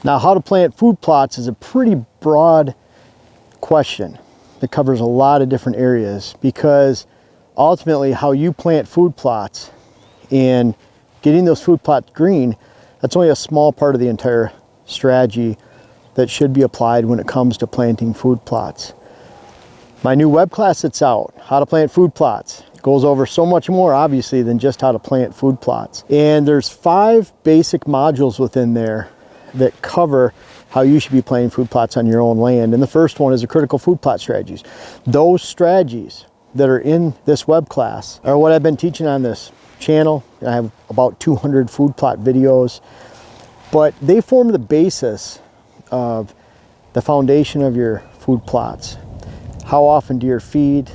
Now, how to plant food plots is a pretty broad question that covers a lot of different areas, because ultimately how you plant food plots and getting those food plots green, that's only a small part of the entire strategy that should be applied when it comes to planting food plots. My new web class that's out, How to Plant Food Plots, goes over so much more obviously than just how to plant food plots. And there's 5 basic modules within there that cover how you should be planting food plots on your own land. And the first one is the critical food plot strategies. Those strategies that are in this web class are what I've been teaching on this channel. I have about 200 food plot videos, but they form the basis of the foundation of your food plots. How often do you feed,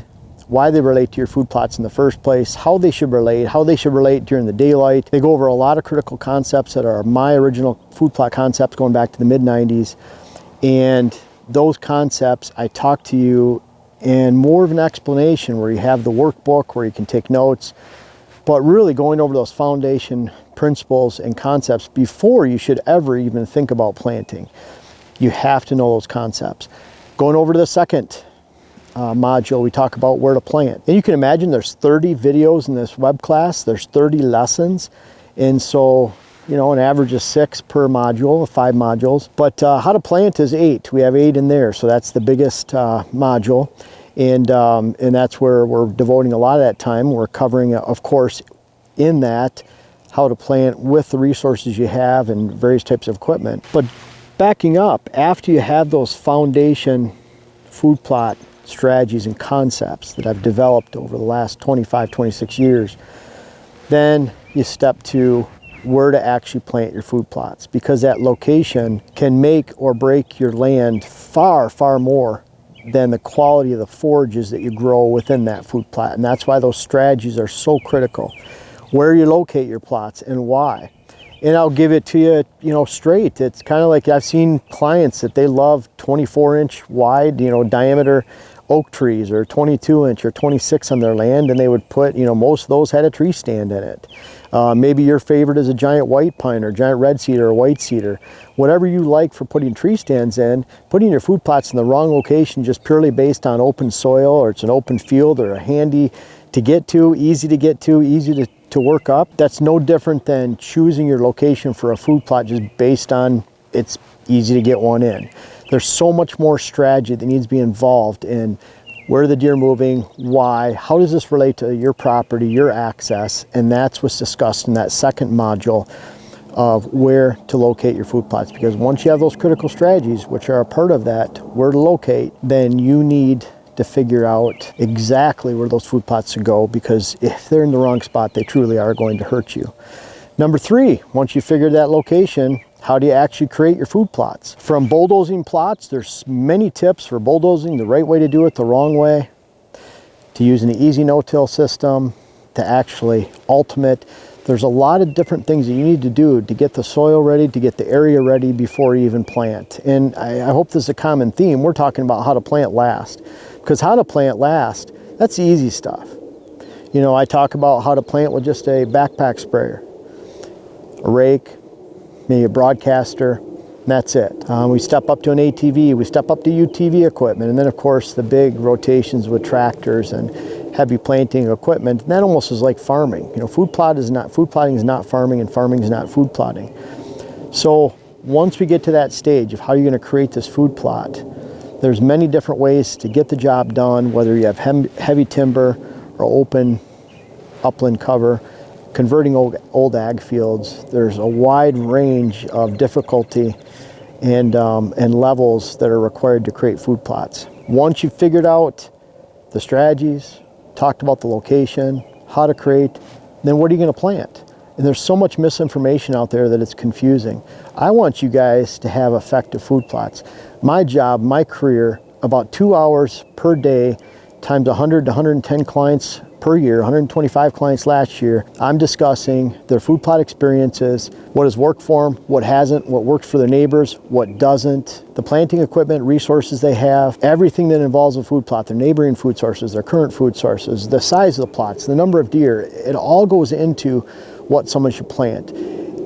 why they relate to your food plots in the first place, how they should relate during the daylight. They go over a lot of critical concepts that are my original food plot concepts going back to the mid-90s. And those concepts I talk to you in more of an explanation where you have the workbook where you can take notes, but really going over those foundation principles and concepts before you should ever even think about planting. You have to know those concepts. Going over to the second module, we talk about where to plant. And you can imagine there's 30 videos in this web class, there's 30 lessons. And so, you know, an average of 6 per module, 5 modules. But how to plant is 8. We have 8 in there. So that's the biggest module. And that's where we're devoting a lot of that time. We're covering, of course, in that, how to plant with the resources you have and various types of equipment. But backing up, after you have those foundation food plot strategies and concepts that I've developed over the last 25, 26 years, then you step to where to actually plant your food plots, because that location can make or break your land far, far more than the quality of the forages that you grow within that food plot. And that's why those strategies are so critical. Where you locate your plots and why. And I'll give it to you, you know, straight. It's kind of like I've seen clients that they love 24-inch wide, you know, diameter oak trees, or 22-inch or 26 on their land, and they would put, you know, most of those had a tree stand in it. Maybe your favorite is a giant white pine or giant red cedar or white cedar. Whatever you like for putting tree stands in, putting your food plots in the wrong location just purely based on open soil, or it's an open field, or a handy to get to, easy to work up, that's no different than choosing your location for a food plot just based on it's easy to get one in. There's so much more strategy that needs to be involved in where the deer are moving, why, how does this relate to your property, your access, and that's what's discussed in that second module of where to locate your food plots. Because once you have those critical strategies, which are a part of that, where to locate, then you need to figure out exactly where those food plots should go, because if they're in the wrong spot, they truly are going to hurt you. Number 3, once you figure that location, how do you actually create your food plots? From bulldozing plots, there's many tips for bulldozing, the right way to do it, the wrong way, to using an easy no-till system, to actually ultimate. There's a lot of different things that you need to do to get the soil ready, to get the area ready before you even plant. And I hope this is a common theme. We're talking about how to plant last, because how to plant last, that's the easy stuff. You know, I talk about how to plant with just a backpack sprayer, a rake, maybe a broadcaster, and that's it. We step up to an ATV, we step up to UTV equipment, and then of course the big rotations with tractors and heavy planting equipment. And that almost is like farming. You know, food plotting is not farming, and farming is not food plotting. So once we get to that stage of how you're going to create this food plot, there's many different ways to get the job done, whether you have heavy timber or open upland cover, converting old ag fields. There's a wide range of difficulty and levels that are required to create food plots. Once you've figured out the strategies, talked about the location, how to create, then what are you going to plant? And there's so much misinformation out there that it's confusing. I want you guys to have effective food plots. My job, my career, about 2 hours per day times 100 to 110 clients per year, 125 clients last year. I'm discussing their food plot experiences, what has worked for them, what hasn't, what works for their neighbors, what doesn't, the planting equipment, resources they have, everything that involves a food plot, their neighboring food sources, their current food sources, the size of the plots, the number of deer. It all goes into what someone should plant.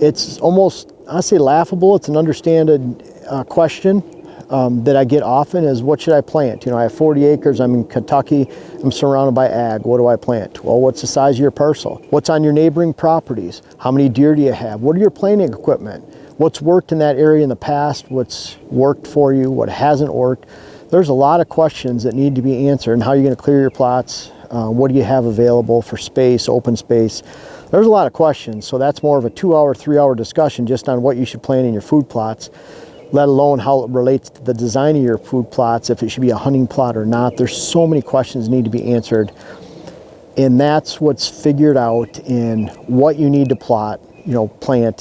It's almost I say laughable. It's an understood question that I get often is, what should I plant? You know, I have 40 acres, I'm in Kentucky, I'm surrounded by ag, what do I plant? Well, what's the size of your parcel? What's on your neighboring properties? How many deer do you have? What are your planting equipment? What's worked in that area in the past? What's worked for you? What hasn't worked? There's a lot of questions that need to be answered. And how are you going to clear your plots? What do you have available for space, open space? There's a lot of questions. So that's more of a 2-hour, 3-hour discussion just on what you should plant in your food plots, let alone how it relates to the design of your food plots, if it should be a hunting plot or not. There's so many questions need to be answered. And that's what's figured out in what you need to plant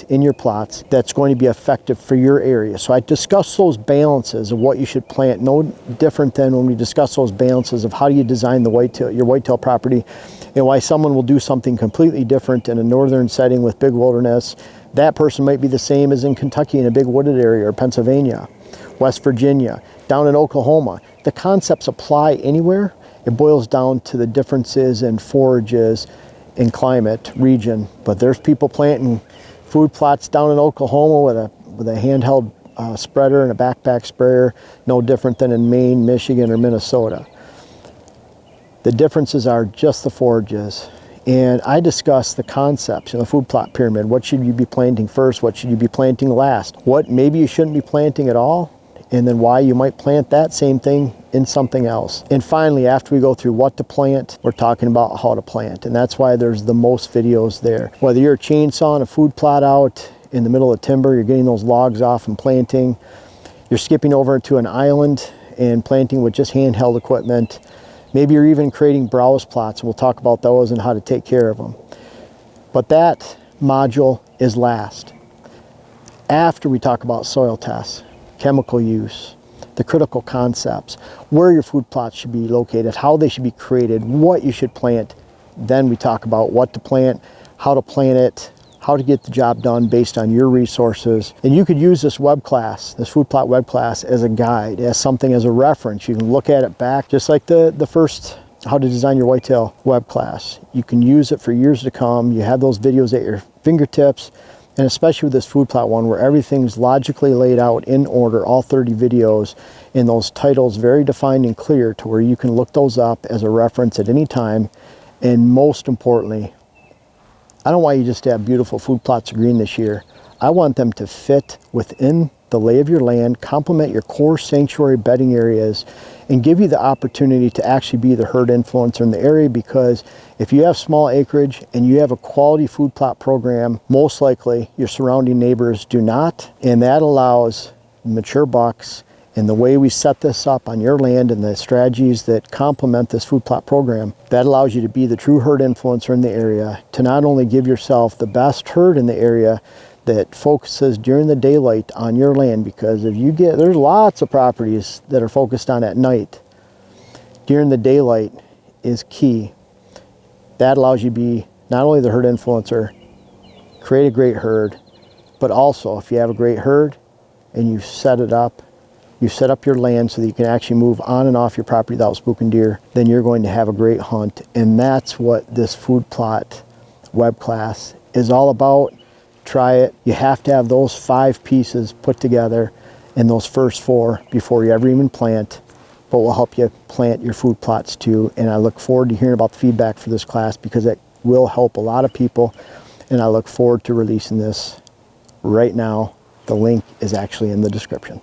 in your plots that's going to be effective for your area. So I discuss those balances of what you should plant, no different than when we discuss those balances of how do you design your whitetail property, and why someone will do something completely different in a northern setting with big wilderness. That person might be the same as in Kentucky in a big wooded area, or Pennsylvania, West Virginia, down in Oklahoma. The concepts apply anywhere. It boils down to the differences in forages, in climate, region. But there's people planting food plots down in Oklahoma with a handheld spreader and a backpack sprayer, no different than in Maine, Michigan, or Minnesota. The differences are just the forages. And I discuss the concepts in the food plot pyramid. What should you be planting first? What should you be planting last? What maybe you shouldn't be planting at all? And then why you might plant that same thing in something else. And finally, after we go through what to plant, we're talking about how to plant. And that's why there's the most videos there. Whether you're chainsawing a food plot out in the middle of timber, you're getting those logs off and planting, you're skipping over to an island and planting with just handheld equipment. Maybe you're even creating browse plots. We'll talk about those and how to take care of them. But that module is last. After we talk about soil tests, chemical use, the critical concepts, where your food plots should be located, how they should be created, what you should plant. Then we talk about what to plant, how to plant it, how to get the job done based on your resources. And you could use this web class, this food plot web class, as a guide, as something, as a reference. You can look at it back, just like the first How to Design Your Whitetail web class. You can use it for years to come. You have those videos at your fingertips. And especially with this food plot one, where everything's logically laid out in order, all 30 videos, and those titles very defined and clear to where you can look those up as a reference at any time. And most importantly, I don't want you just to have beautiful food plots of green this year. I want them to fit within the lay of your land, complement your core sanctuary bedding areas, and give you the opportunity to actually be the herd influencer in the area. Because if you have small acreage and you have a quality food plot program, most likely your surrounding neighbors do not. And that allows mature bucks, and the way we set this up on your land and the strategies that complement this food plot program, that allows you to be the true herd influencer in the area, to not only give yourself the best herd in the area that focuses during the daylight on your land, because if you get, there's lots of properties that are focused on at night. During the daylight is key. That allows you to be not only the herd influencer, create a great herd, but also if you have a great herd and you set it up, you set up your land so that you can actually move on and off your property without spooking deer, then you're going to have a great hunt. And that's what this food plot web class is all about. Try it. You have to have those 5 pieces put together in those first 4 before you ever even plant, but will help you plant your food plots too. And I look forward to hearing about the feedback for this class, because it will help a lot of people. And I look forward to releasing this right now. The link is actually in the description.